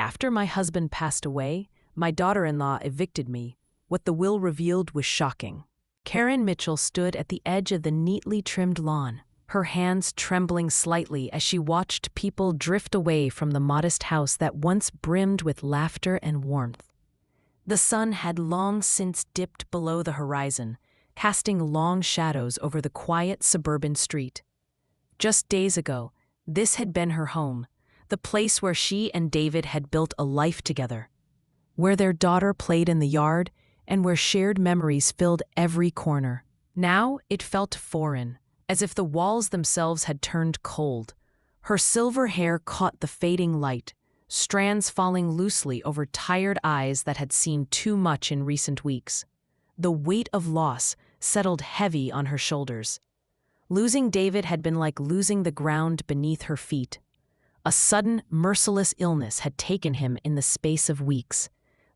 After my husband passed away, my daughter-in-law evicted me. What the will revealed was shocking. Karen Mitchell stood at the edge of the neatly trimmed lawn, her hands trembling slightly as she watched people drift away from the modest house that once brimmed with laughter and warmth. The sun had long since dipped below the horizon, casting long shadows over the quiet suburban street. Just days ago, this had been her home, the place where she and David had built a life together, where their daughter played in the yard and where shared memories filled every corner. Now it felt foreign, as if the walls themselves had turned cold. Her silver hair caught the fading light, strands falling loosely over tired eyes that had seen too much in recent weeks. The weight of loss settled heavy on her shoulders. Losing David had been like losing the ground beneath her feet. A sudden, merciless illness had taken him in the space of weeks,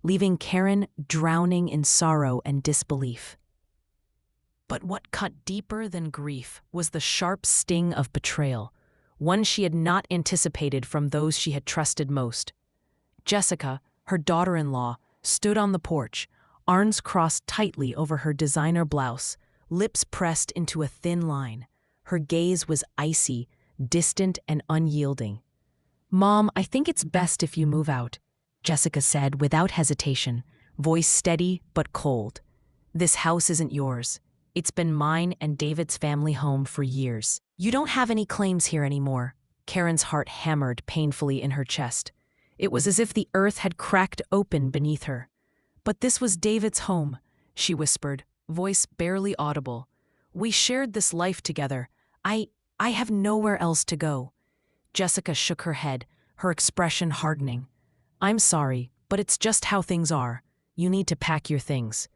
leaving Karen drowning in sorrow and disbelief. But what cut deeper than grief was the sharp sting of betrayal, one she had not anticipated from those she had trusted most. Jessica, her daughter-in-law, stood on the porch, arms crossed tightly over her designer blouse, lips pressed into a thin line. Her gaze was icy, distant, and unyielding. "Mom, I think it's best if you move out," Jessica said without hesitation, voice steady but cold. "This house isn't yours. It's been mine and David's family home for years. You don't have any claims here anymore." Karen's heart hammered painfully in her chest. It was as if the earth had cracked open beneath her. "But this was David's home," she whispered, voice barely audible. "We shared this life together. I have nowhere else to go." Jessica shook her head, her expression hardening. "I'm sorry, but it's just how things are. You need to pack your things."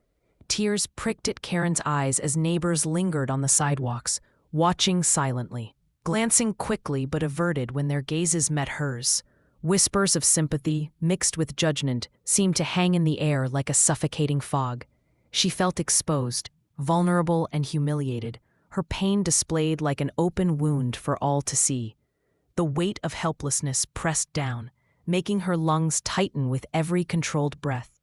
Tears pricked at Karen's eyes as neighbors lingered on the sidewalks, watching silently, glancing quickly but averted when their gazes met hers. Whispers of sympathy, mixed with judgment, seemed to hang in the air like a suffocating fog. She felt exposed, vulnerable and humiliated, her pain displayed like an open wound for all to see. The weight of helplessness pressed down, making her lungs tighten with every controlled breath.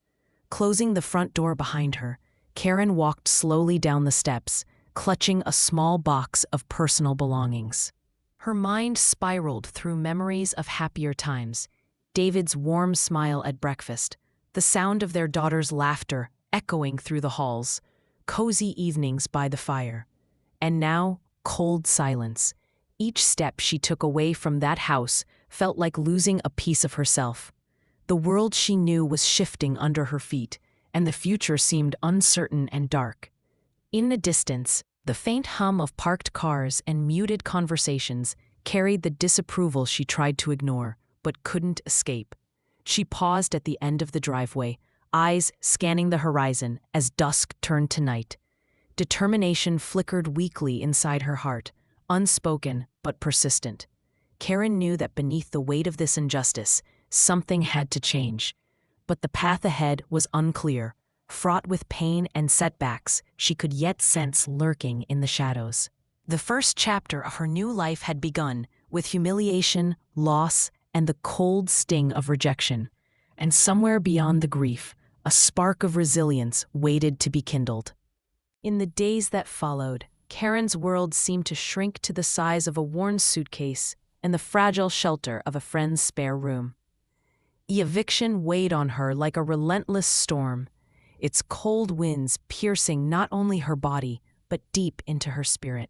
Closing the front door behind her, Karen walked slowly down the steps, clutching a small box of personal belongings. Her mind spiraled through memories of happier times, David's warm smile at breakfast, the sound of their daughter's laughter echoing through the halls, cozy evenings by the fire. And now, cold silence. Each step she took away from that house felt like losing a piece of herself. The world she knew was shifting under her feet, and the future seemed uncertain and dark. In the distance, the faint hum of parked cars and muted conversations carried the disapproval she tried to ignore, but couldn't escape. She paused at the end of the driveway, eyes scanning the horizon as dusk turned to night. Determination flickered weakly inside her heart, unspoken but persistent. Karen knew that beneath the weight of this injustice, something had to change. But the path ahead was unclear, fraught with pain and setbacks she could yet sense lurking in the shadows. The first chapter of her new life had begun, with humiliation, loss, and the cold sting of rejection. And somewhere beyond the grief, a spark of resilience waited to be kindled. In the days that followed, Karen's world seemed to shrink to the size of a worn suitcase and the fragile shelter of a friend's spare room. The eviction weighed on her like a relentless storm, its cold winds piercing not only her body, but deep into her spirit.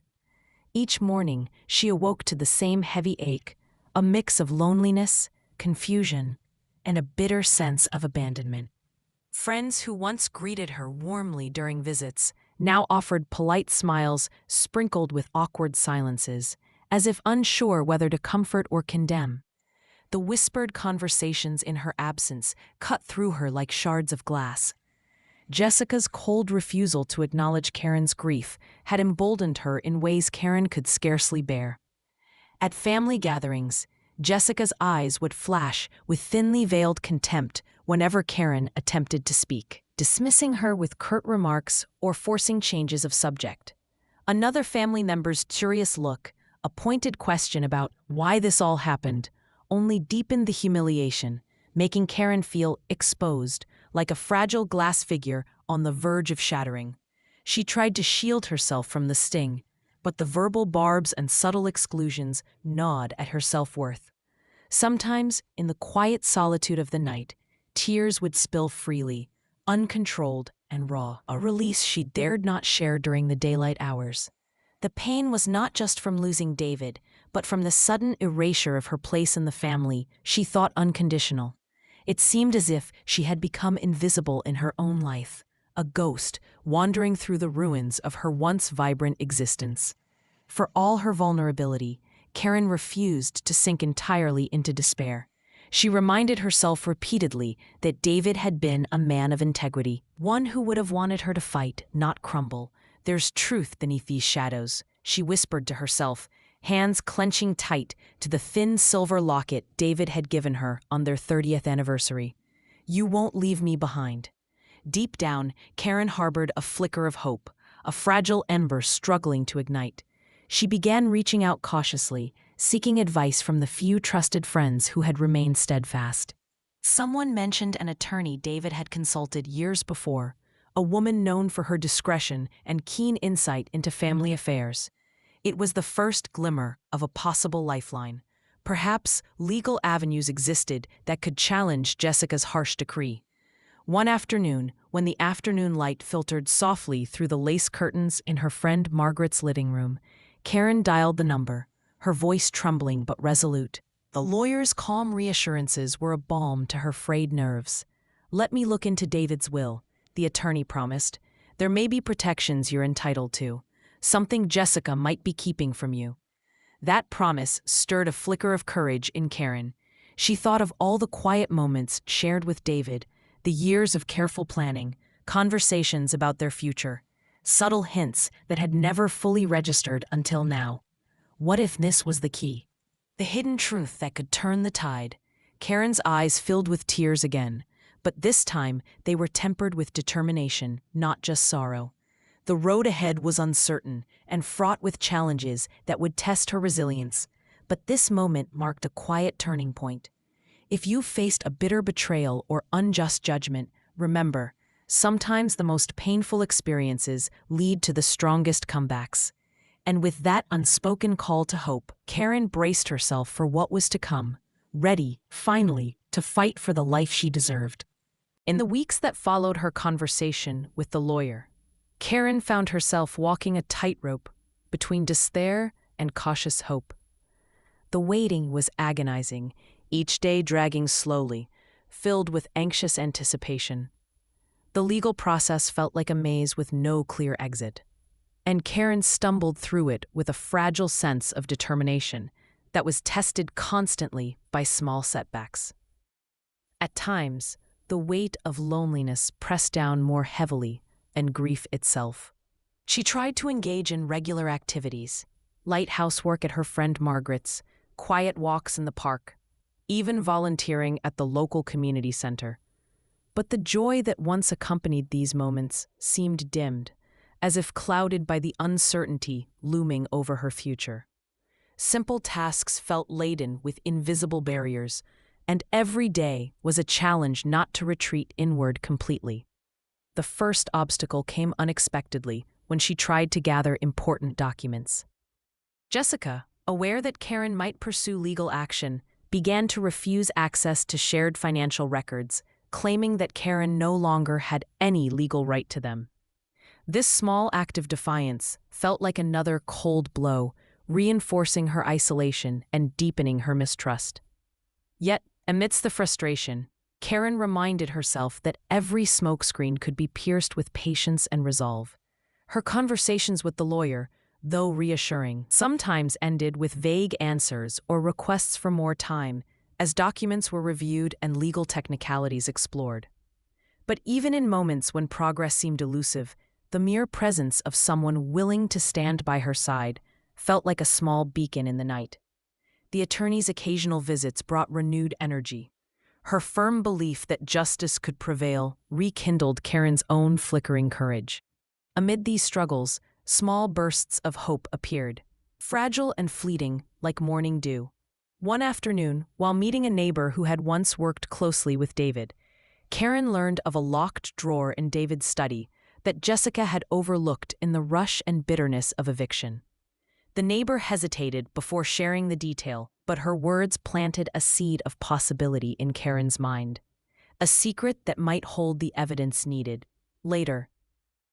Each morning, she awoke to the same heavy ache, a mix of loneliness, confusion, and a bitter sense of abandonment. Friends who once greeted her warmly during visits now offered polite smiles sprinkled with awkward silences, as if unsure whether to comfort or condemn. The whispered conversations in her absence cut through her like shards of glass. Jessica's cold refusal to acknowledge Karen's grief had emboldened her in ways Karen could scarcely bear. At family gatherings, Jessica's eyes would flash with thinly veiled contempt whenever Karen attempted to speak, dismissing her with curt remarks or forcing changes of subject. Another family member's curious look, a pointed question about why this all happened, only deepened the humiliation, making Karen feel exposed, like a fragile glass figure on the verge of shattering. She tried to shield herself from the sting, but the verbal barbs and subtle exclusions gnawed at her self-worth. Sometimes, in the quiet solitude of the night, tears would spill freely, uncontrolled and raw, a release she dared not share during the daylight hours. The pain was not just from losing David, but from the sudden erasure of her place in the family she thought unconditional. It seemed as if she had become invisible in her own life, a ghost wandering through the ruins of her once vibrant existence. For all her vulnerability, Karen refused to sink entirely into despair. She reminded herself repeatedly that David had been a man of integrity, one who would have wanted her to fight, not crumble. "There's truth beneath these shadows," she whispered to herself, hands clenching tight to the thin silver locket David had given her on their 30th anniversary. "You won't leave me behind." Deep down, Karen harbored a flicker of hope, a fragile ember struggling to ignite. She began reaching out cautiously, seeking advice from the few trusted friends who had remained steadfast. Someone mentioned an attorney David had consulted years before, a woman known for her discretion and keen insight into family affairs. It was the first glimmer of a possible lifeline. Perhaps legal avenues existed that could challenge Jessica's harsh decree. One afternoon, when the afternoon light filtered softly through the lace curtains in her friend Margaret's living room, Karen dialed the number, her voice trembling but resolute. The lawyer's calm reassurances were a balm to her frayed nerves. "Let me look into David's will," the attorney promised. "There may be protections you're entitled to, something Jessica might be keeping from you." That promise stirred a flicker of courage in Karen. She thought of all the quiet moments shared with David, the years of careful planning, conversations about their future, subtle hints that had never fully registered until now. What if this was the key? The hidden truth that could turn the tide. Karen's eyes filled with tears again, but this time they were tempered with determination, not just sorrow. The road ahead was uncertain and fraught with challenges that would test her resilience, but this moment marked a quiet turning point. If you faced a bitter betrayal or unjust judgment, remember, sometimes the most painful experiences lead to the strongest comebacks. And with that unspoken call to hope, Karen braced herself for what was to come, ready, finally, to fight for the life she deserved. In the weeks that followed her conversation with the lawyer, Karen found herself walking a tightrope between despair and cautious hope. The waiting was agonizing, each day dragging slowly, filled with anxious anticipation. The legal process felt like a maze with no clear exit, and Karen stumbled through it with a fragile sense of determination that was tested constantly by small setbacks. At times, the weight of loneliness pressed down more heavily than grief itself. She tried to engage in regular activities, light housework at her friend Margaret's, quiet walks in the park, even volunteering at the local community center. But the joy that once accompanied these moments seemed dimmed, as if clouded by the uncertainty looming over her future. Simple tasks felt laden with invisible barriers, and every day was a challenge not to retreat inward completely. The first obstacle came unexpectedly when she tried to gather important documents. Jessica, aware that Karen might pursue legal action, began to refuse access to shared financial records, claiming that Karen no longer had any legal right to them. This small act of defiance felt like another cold blow, reinforcing her isolation and deepening her mistrust. Yet, amidst the frustration, Karen reminded herself that every smokescreen could be pierced with patience and resolve. Her conversations with the lawyer, though reassuring, sometimes ended with vague answers or requests for more time, as documents were reviewed and legal technicalities explored. But even in moments when progress seemed elusive, the mere presence of someone willing to stand by her side felt like a small beacon in the night. The attorney's occasional visits brought renewed energy. Her firm belief that justice could prevail rekindled Karen's own flickering courage. Amid these struggles, small bursts of hope appeared, fragile and fleeting like morning dew. One afternoon, while meeting a neighbor who had once worked closely with David, Karen learned of a locked drawer in David's study that Jessica had overlooked in the rush and bitterness of eviction. The neighbor hesitated before sharing the detail, but her words planted a seed of possibility in Karen's mind. A secret that might hold the evidence needed. Later,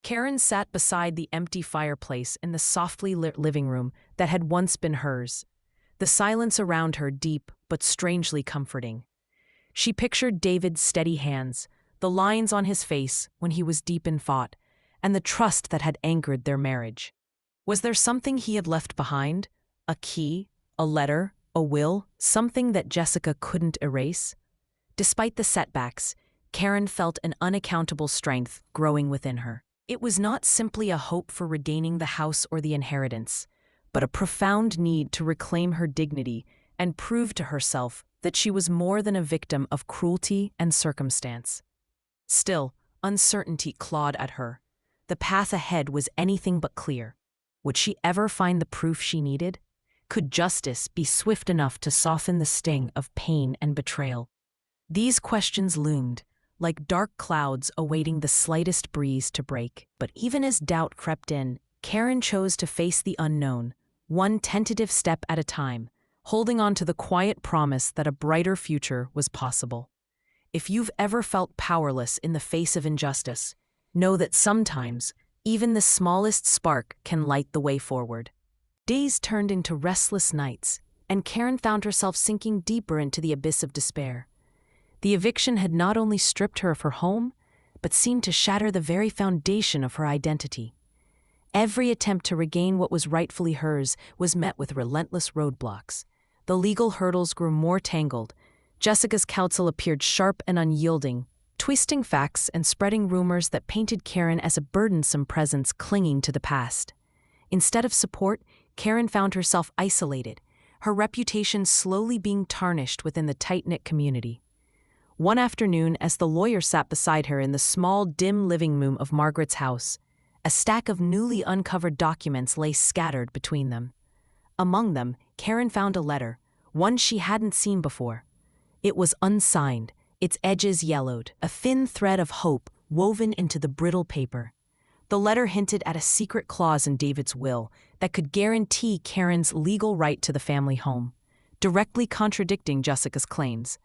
Karen sat beside the empty fireplace in the softly lit living room that had once been hers, the silence around her deep but strangely comforting. She pictured David's steady hands, the lines on his face when he was deep in thought, and the trust that had anchored their marriage. Was there something he had left behind? A key, a letter, a will, something that Jessica couldn't erase? Despite the setbacks, Karen felt an unaccountable strength growing within her. It was not simply a hope for regaining the house or the inheritance, but a profound need to reclaim her dignity and prove to herself that she was more than a victim of cruelty and circumstance. Still, uncertainty clawed at her. The path ahead was anything but clear. Would she ever find the proof she needed? Could justice be swift enough to soften the sting of pain and betrayal? These questions loomed, like dark clouds awaiting the slightest breeze to break. But even as doubt crept in, Karen chose to face the unknown, one tentative step at a time, holding on to the quiet promise that a brighter future was possible. If you've ever felt powerless in the face of injustice, know that sometimes even the smallest spark can light the way forward. Days turned into restless nights, and Karen found herself sinking deeper into the abyss of despair. The eviction had not only stripped her of her home, but seemed to shatter the very foundation of her identity. Every attempt to regain what was rightfully hers was met with relentless roadblocks. The legal hurdles grew more tangled. Jessica's counsel appeared sharp and unyielding, twisting facts and spreading rumors that painted Karen as a burdensome presence clinging to the past. Instead of support, Karen found herself isolated, her reputation slowly being tarnished within the tight-knit community. One afternoon, as the lawyer sat beside her in the small, dim living room of Margaret's house, a stack of newly uncovered documents lay scattered between them. Among them, Karen found a letter, one she hadn't seen before. It was unsigned, its edges yellowed, a thin thread of hope woven into the brittle paper. The letter hinted at a secret clause in David's will that could guarantee Karen's legal right to the family home, directly contradicting Jessica's claims.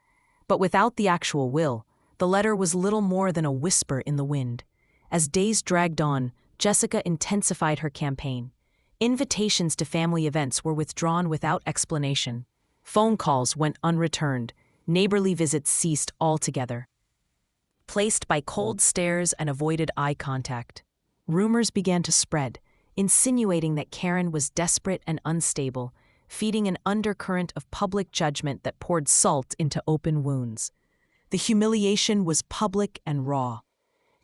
But without the actual will, the letter was little more than a whisper in the wind. As days dragged on, Jessica intensified her campaign. Invitations to family events were withdrawn without explanation. Phone calls went unreturned. Neighborly visits ceased altogether, placed by cold stares and avoided eye contact. Rumors began to spread, insinuating that Karen was desperate and unstable, feeding an undercurrent of public judgment that poured salt into open wounds. The humiliation was public and raw.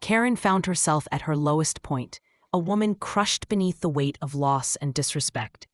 Karen found herself at her lowest point, a woman crushed beneath the weight of loss and disrespect.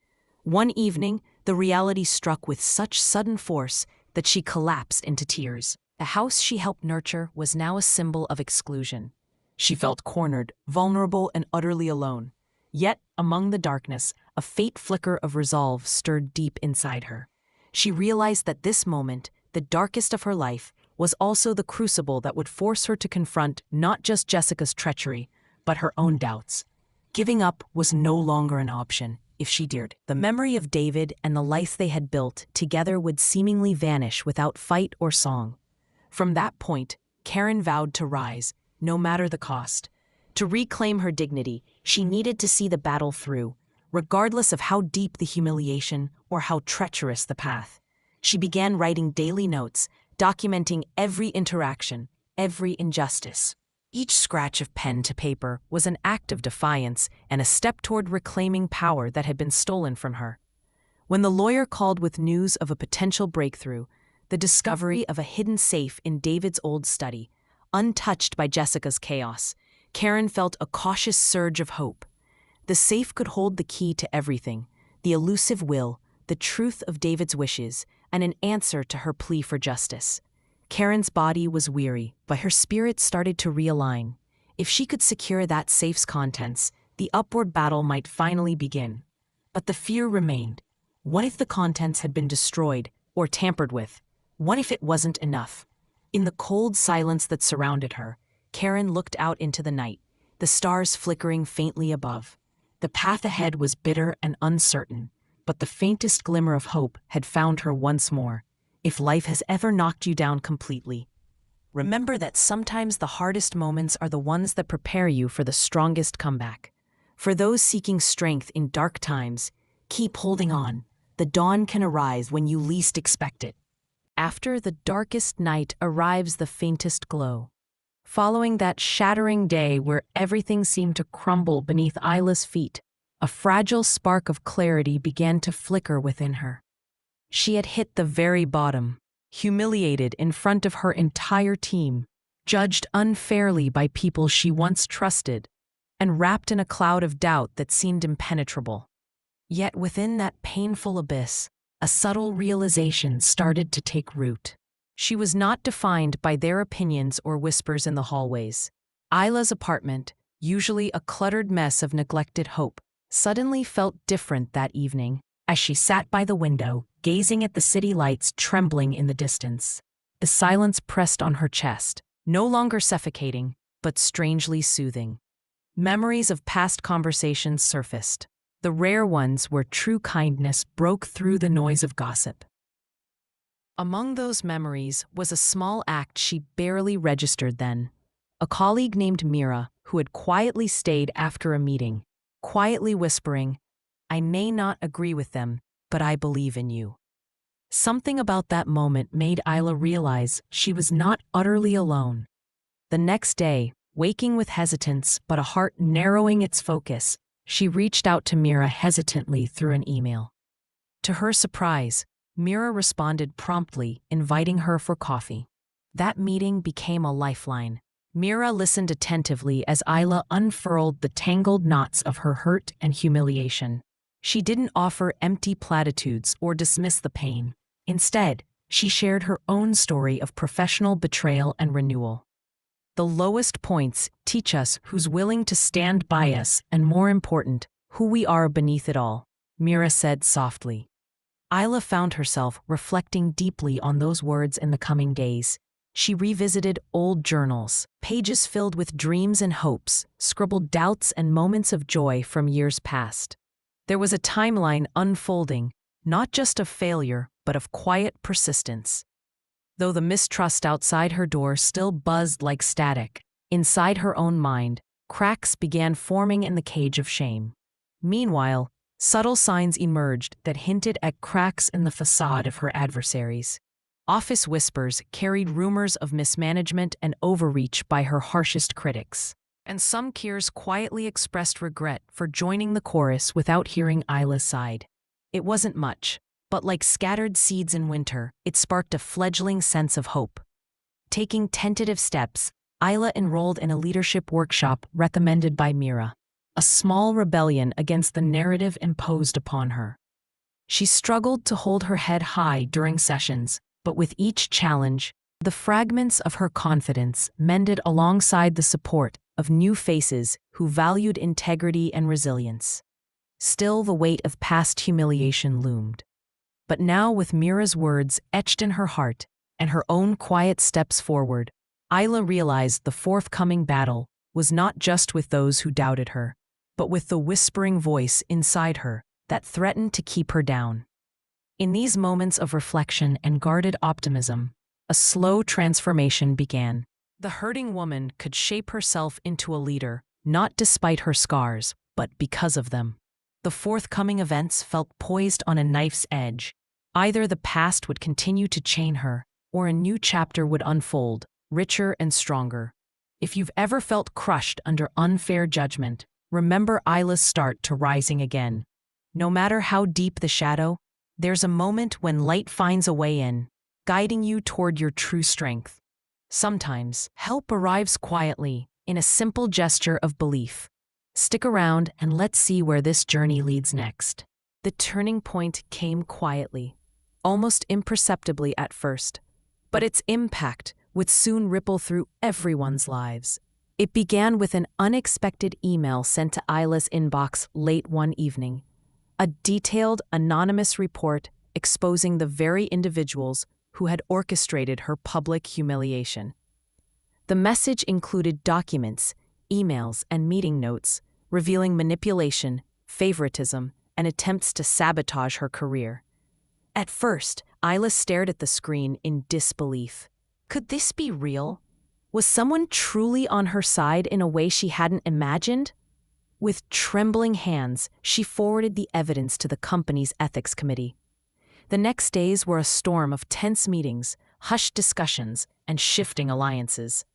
One evening, the reality struck with such sudden force that she collapsed into tears. The house she helped nurture was now a symbol of exclusion. She felt cornered, vulnerable, and utterly alone. Yet, among the darkness, a faint flicker of resolve stirred deep inside her. She realized that this moment, the darkest of her life, was also the crucible that would force her to confront not just Jessica's treachery, but her own doubts. Giving up was no longer an option. If she dared, the memory of David and the life they had built together would seemingly vanish without fight or song. From that point, Karen vowed to rise, no matter the cost. To reclaim her dignity, she needed to see the battle through, regardless of how deep the humiliation or how treacherous the path. She began writing daily notes, documenting every interaction, every injustice. Each scratch of pen to paper was an act of defiance and a step toward reclaiming power that had been stolen from her. When the lawyer called with news of a potential breakthrough, the discovery of a hidden safe in David's old study, untouched by Jessica's chaos, Karen felt a cautious surge of hope. The safe could hold the key to everything, the elusive will, the truth of David's wishes, and an answer to her plea for justice. Karen's body was weary, but her spirit started to realign. If she could secure that safe's contents, the upward battle might finally begin. But the fear remained. What if the contents had been destroyed, or tampered with. What if it wasn't enough? In the cold silence that surrounded her, Karen looked out into the night, the stars flickering faintly above. The path ahead was bitter and uncertain, but the faintest glimmer of hope had found her once more. If life has ever knocked you down completely, remember that sometimes the hardest moments are the ones that prepare you for the strongest comeback. For those seeking strength in dark times, keep holding on. The dawn can arise when you least expect it. After the darkest night arrives the faintest glow. Following that shattering day where everything seemed to crumble beneath Isla's feet, a fragile spark of clarity began to flicker within her. She had hit the very bottom, humiliated in front of her entire team, judged unfairly by people she once trusted, and wrapped in a cloud of doubt that seemed impenetrable. Yet within that painful abyss, a subtle realization started to take root. She was not defined by their opinions or whispers in the hallways. Isla's apartment, usually a cluttered mess of neglected hope, suddenly felt different that evening as she sat by the window, gazing at the city lights trembling in the distance. The silence pressed on her chest, no longer suffocating, but strangely soothing. Memories of past conversations surfaced, the rare ones where true kindness broke through the noise of gossip. Among those memories was a small act she barely registered then. A colleague named Mira, who had quietly stayed after a meeting, quietly whispering, "I may not agree with them, but I believe in you." Something about that moment made Isla realize she was not utterly alone. The next day, waking with hesitance but a heart narrowing its focus, she reached out to Mira hesitantly through an email. To her surprise, Mira responded promptly, inviting her for coffee. That meeting became a lifeline. Mira listened attentively as Isla unfurled the tangled knots of her hurt and humiliation. She didn't offer empty platitudes or dismiss the pain. Instead, she shared her own story of professional betrayal and renewal. The lowest points teach us who's willing to stand by us and, more important, who we are beneath it all, Mira said softly. Isla found herself reflecting deeply on those words in the coming days. She revisited old journals, pages filled with dreams and hopes, scribbled doubts and moments of joy from years past. There was a timeline unfolding, not just of failure, but of quiet persistence. Though the mistrust outside her door still buzzed like static, inside her own mind, cracks began forming in the cage of shame. Meanwhile, subtle signs emerged that hinted at cracks in the facade of her adversaries. Office whispers carried rumors of mismanagement and overreach by her harshest critics, and some peers quietly expressed regret for joining the chorus without hearing Isla's side. It wasn't much, but like scattered seeds in winter, it sparked a fledgling sense of hope. Taking tentative steps, Isla enrolled in a leadership workshop recommended by Mira, a small rebellion against the narrative imposed upon her. She struggled to hold her head high during sessions, but with each challenge, the fragments of her confidence mended alongside the support of new faces who valued integrity and resilience. Still, the weight of past humiliation loomed. But now, with Mira's words etched in her heart and her own quiet steps forward, Isla realized the forthcoming battle was not just with those who doubted her, but with the whispering voice inside her that threatened to keep her down. In these moments of reflection and guarded optimism, a slow transformation began. The hurting woman could shape herself into a leader, not despite her scars, but because of them. The forthcoming events felt poised on a knife's edge. Either the past would continue to chain her, or a new chapter would unfold, richer and stronger. If you've ever felt crushed under unfair judgment, remember Isla's start to rising again. No matter how deep the shadow, there's a moment when light finds a way in, guiding you toward your true strength. Sometimes, help arrives quietly, in a simple gesture of belief. Stick around and let's see where this journey leads next. The turning point came quietly, almost imperceptibly at first, but its impact would soon ripple through everyone's lives. It began with an unexpected email sent to Isla's inbox late one evening. A detailed, anonymous report exposing the very individuals who had orchestrated her public humiliation. The message included documents, emails, and meeting notes, revealing manipulation, favoritism, and attempts to sabotage her career. At first, Isla stared at the screen in disbelief. Could this be real? Was someone truly on her side in a way she hadn't imagined? With trembling hands, she forwarded the evidence to the company's ethics committee. The next days were a storm of tense meetings, hushed discussions, and shifting alliances.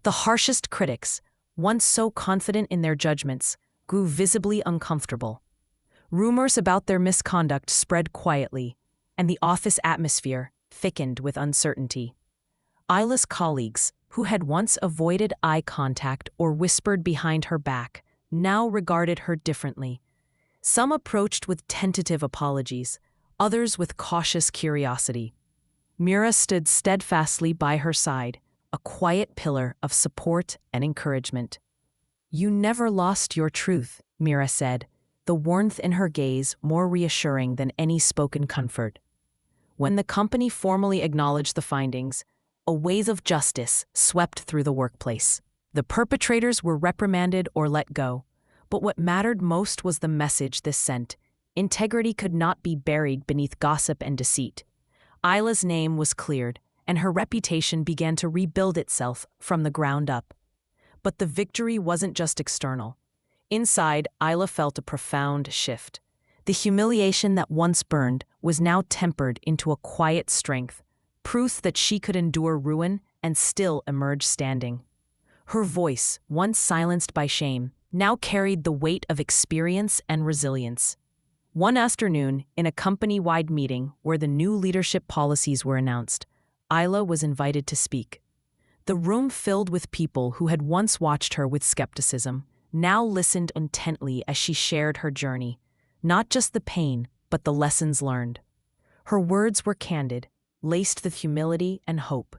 The harshest critics, once so confident in their judgments, grew visibly uncomfortable. Rumors about their misconduct spread quietly, and the office atmosphere thickened with uncertainty. Isla's colleagues, who had once avoided eye contact or whispered behind her back, now regarded her differently. Some approached with tentative apologies, others with cautious curiosity. Mira stood steadfastly by her side, a quiet pillar of support and encouragement. "You never lost your truth," Mira said, the warmth in her gaze more reassuring than any spoken comfort. When the company formally acknowledged the findings, a wave of justice swept through the workplace. The perpetrators were reprimanded or let go, but what mattered most was the message this sent. Integrity could not be buried beneath gossip and deceit. Isla's name was cleared, and her reputation began to rebuild itself from the ground up. But the victory wasn't just external. Inside, Isla felt a profound shift. The humiliation that once burned was now tempered into a quiet strength, proof that she could endure ruin and still emerge standing. Her voice, once silenced by shame, now carried the weight of experience and resilience. One afternoon, in a company-wide meeting where the new leadership policies were announced, Isla was invited to speak. The room filled with people who had once watched her with skepticism, now listened intently as she shared her journey, not just the pain, but the lessons learned. Her words were candid, laced with humility and hope.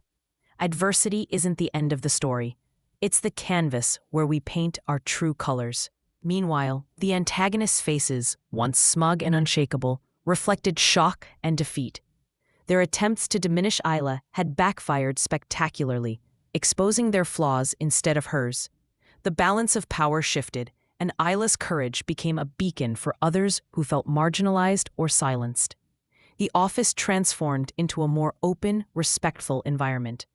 Adversity isn't the end of the story. It's the canvas where we paint our true colors. Meanwhile, the antagonist's faces, once smug and unshakable, reflected shock and defeat. Their attempts to diminish Isla had backfired spectacularly, exposing their flaws instead of hers. The balance of power shifted, and Isla's courage became a beacon for others who felt marginalized or silenced. The office transformed into a more open, respectful environment.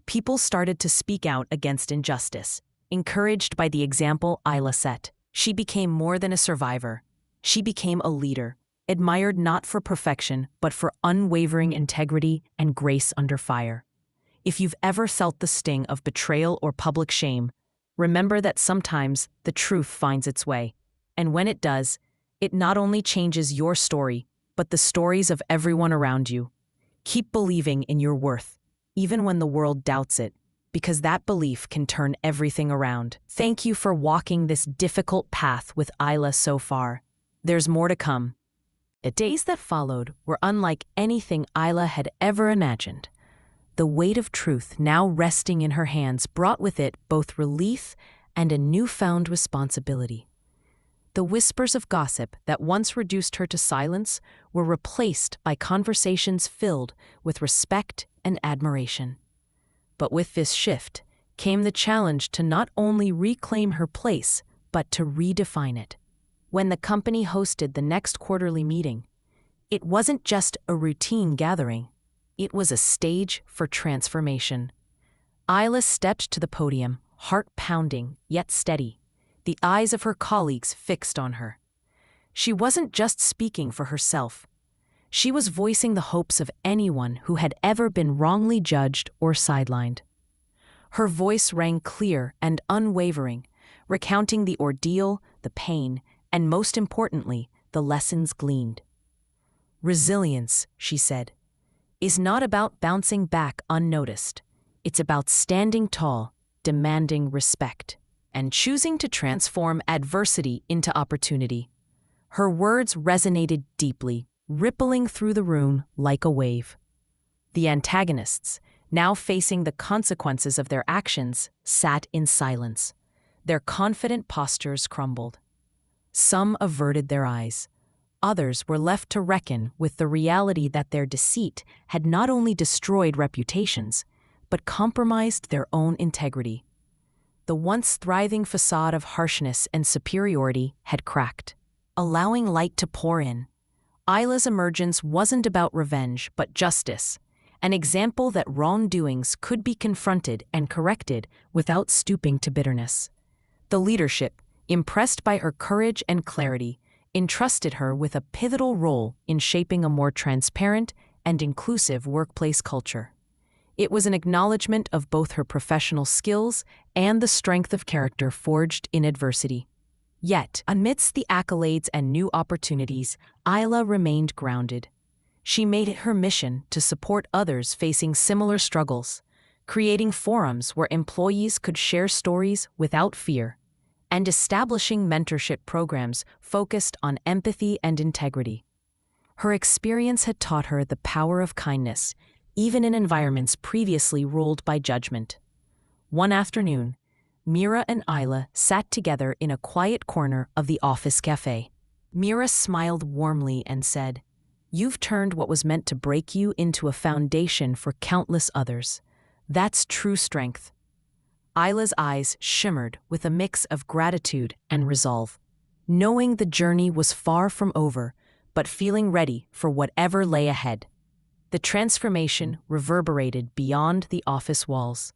People started to speak out against injustice, encouraged by the example Isla set. She became more than a survivor. She became a leader, admired not for perfection, but for unwavering integrity and grace under fire. If you've ever felt the sting of betrayal or public shame, remember that sometimes the truth finds its way. And when it does, it not only changes your story, but the stories of everyone around you. Keep believing in your worth, even when the world doubts it, because that belief can turn everything around. Thank you for walking this difficult path with Isla so far. There's more to come. The days that followed were unlike anything Isla had ever imagined. The weight of truth now resting in her hands brought with it both relief and a newfound responsibility. The whispers of gossip that once reduced her to silence were replaced by conversations filled with respect and admiration. But with this shift came the challenge to not only reclaim her place, but to redefine it. When the company hosted the next quarterly meeting, it wasn't just a routine gathering. It was a stage for transformation. Isla stepped to the podium, heart pounding, yet steady, the eyes of her colleagues fixed on her. She wasn't just speaking for herself. She was voicing the hopes of anyone who had ever been wrongly judged or sidelined. Her voice rang clear and unwavering, recounting the ordeal, the pain, and most importantly, the lessons gleaned. Resilience, she said, is not about bouncing back unnoticed. It's about standing tall, demanding respect, and choosing to transform adversity into opportunity. Her words resonated deeply, rippling through the room like a wave. The antagonists, now facing the consequences of their actions, sat in silence. Their confident postures crumbled. Some averted their eyes. Others were left to reckon with the reality that their deceit had not only destroyed reputations, but compromised their own integrity. The once thriving facade of harshness and superiority had cracked. Allowing light to pour in, Isla's emergence wasn't about revenge but justice, an example that wrongdoings could be confronted and corrected without stooping to bitterness. The leadership, impressed by her courage and clarity, entrusted her with a pivotal role in shaping a more transparent and inclusive workplace culture. It was an acknowledgement of both her professional skills and the strength of character forged in adversity. Yet, amidst the accolades and new opportunities, Isla remained grounded. She made it her mission to support others facing similar struggles, creating forums where employees could share stories without fear, and establishing mentorship programs focused on empathy and integrity. Her experience had taught her the power of kindness, even in environments previously ruled by judgment. One afternoon, Mira and Isla sat together in a quiet corner of the office cafe. Mira smiled warmly and said, "You've turned what was meant to break you into a foundation for countless others. That's true strength." Isla's eyes shimmered with a mix of gratitude and resolve, knowing the journey was far from over, but feeling ready for whatever lay ahead. The transformation reverberated beyond the office walls.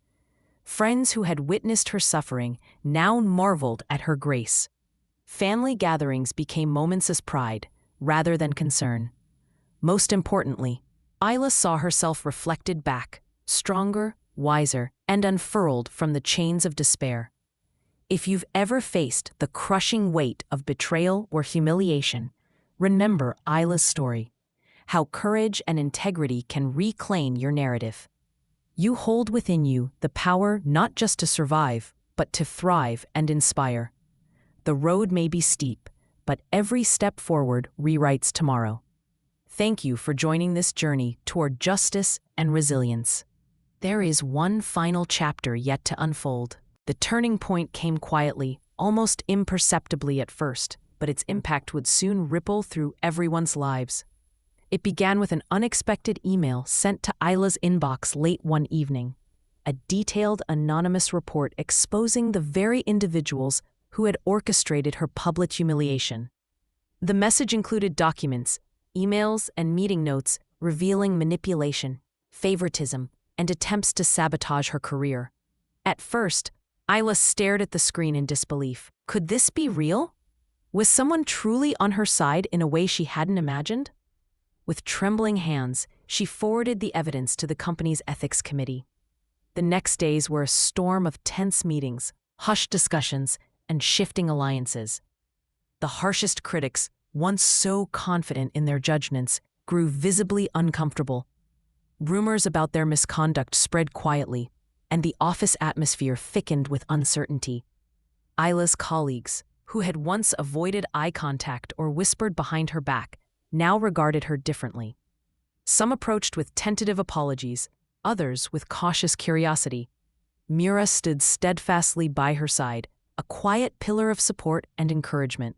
Friends who had witnessed her suffering now marveled at her grace. Family gatherings became moments of pride rather than concern. Most importantly, Isla saw herself reflected back, stronger, wiser, and unfurled from the chains of despair. If you've ever faced the crushing weight of betrayal or humiliation, remember Isla's story, how courage and integrity can reclaim your narrative. You hold within you the power not just to survive, but to thrive and inspire. The road may be steep, but every step forward rewrites tomorrow. Thank you for joining this journey toward justice and resilience. There is one final chapter yet to unfold. The turning point came quietly, almost imperceptibly at first, but its impact would soon ripple through everyone's lives. It began with an unexpected email sent to Isla's inbox late one evening, a detailed anonymous report exposing the very individuals who had orchestrated her public humiliation. The message included documents, emails, and meeting notes revealing manipulation, favoritism, and attempts to sabotage her career. At first, Isla stared at the screen in disbelief. Could this be real? Was someone truly on her side in a way she hadn't imagined? With trembling hands, she forwarded the evidence to the company's ethics committee. The next days were a storm of tense meetings, hushed discussions, and shifting alliances. The harshest critics, once so confident in their judgments, grew visibly uncomfortable. Rumors about their misconduct spread quietly, and the office atmosphere thickened with uncertainty. Isla's colleagues, who had once avoided eye contact or whispered behind her back, now regarded her differently. Some approached with tentative apologies, others with cautious curiosity. Mira stood steadfastly by her side, a quiet pillar of support and encouragement.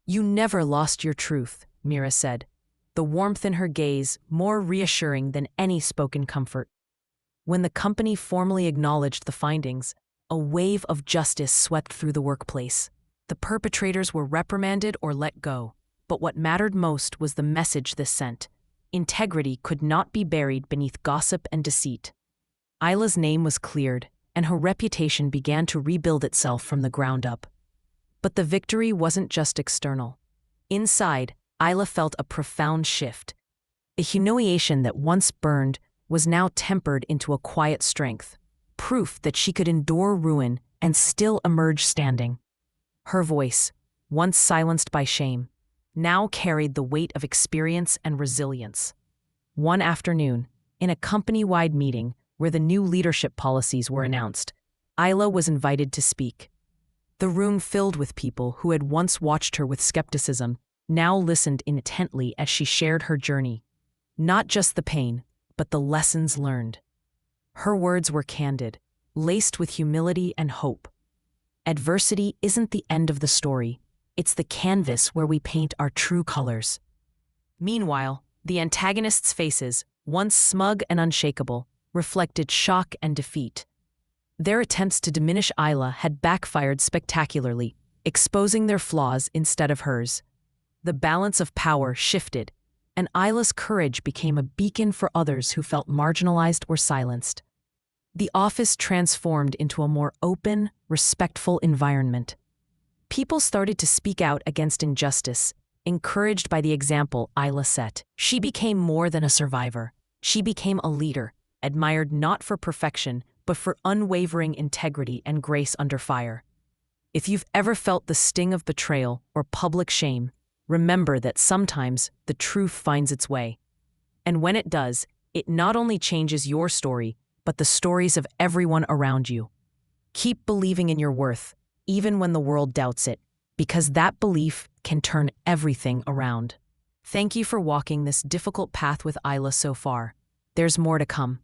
"You never lost your truth," Mira said, the warmth in her gaze more reassuring than any spoken comfort. When the company formally acknowledged the findings, a wave of justice swept through the workplace. The perpetrators were reprimanded or let go. But what mattered most was the message this sent. Integrity could not be buried beneath gossip and deceit. Isla's name was cleared, and her reputation began to rebuild itself from the ground up. But the victory wasn't just external. Inside, Isla felt a profound shift. The humiliation that once burned was now tempered into a quiet strength, proof that she could endure ruin and still emerge standing. Her voice, once silenced by shame, now carried the weight of experience and resilience. One afternoon, in a company-wide meeting where the new leadership policies were announced, Isla was invited to speak. The room filled with people who had once watched her with skepticism now listened intently as she shared her journey. Not just the pain, but the lessons learned. Her words were candid, laced with humility and hope. Adversity isn't the end of the story. It's the canvas where we paint our true colors. Meanwhile, the antagonists' faces, once smug and unshakable, reflected shock and defeat. Their attempts to diminish Isla had backfired spectacularly, exposing their flaws instead of hers. The balance of power shifted, and Isla's courage became a beacon for others who felt marginalized or silenced. The office transformed into a more open, respectful environment. People started to speak out against injustice, encouraged by the example Isla set. She became more than a survivor. She became a leader, admired not for perfection, but for unwavering integrity and grace under fire. If you've ever felt the sting of betrayal or public shame, remember that sometimes the truth finds its way. And when it does, it not only changes your story, but the stories of everyone around you. Keep believing in your worth, even when the world doubts it, because that belief can turn everything around. Thank you for walking this difficult path with Isla so far. There's more to come.